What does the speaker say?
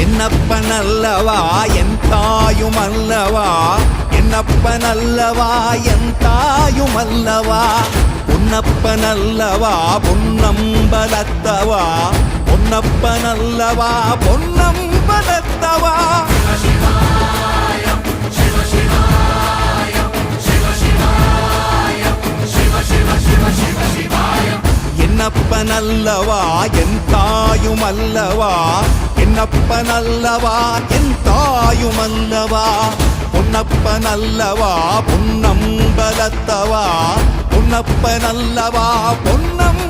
என்னப்பனல்லவா என் தாயுமல்லவா, என்னப்பனல்லவா என் தாயுமல்லவா, பொன்னப்பனல்லவா பொன்னம்பலத்தவா, பொன்னப்பனல்லவா பொன்னம்பலத்தவா. என்னப்பனல்லவா என் தாயுமல்லவா, என்னப்பனல்லவா என் தாயுமல்லவா, பொன்னப்பனல்லவா பொன்னம்பலத்தவா, பொன்னப்பனல்லவா பொன்னம்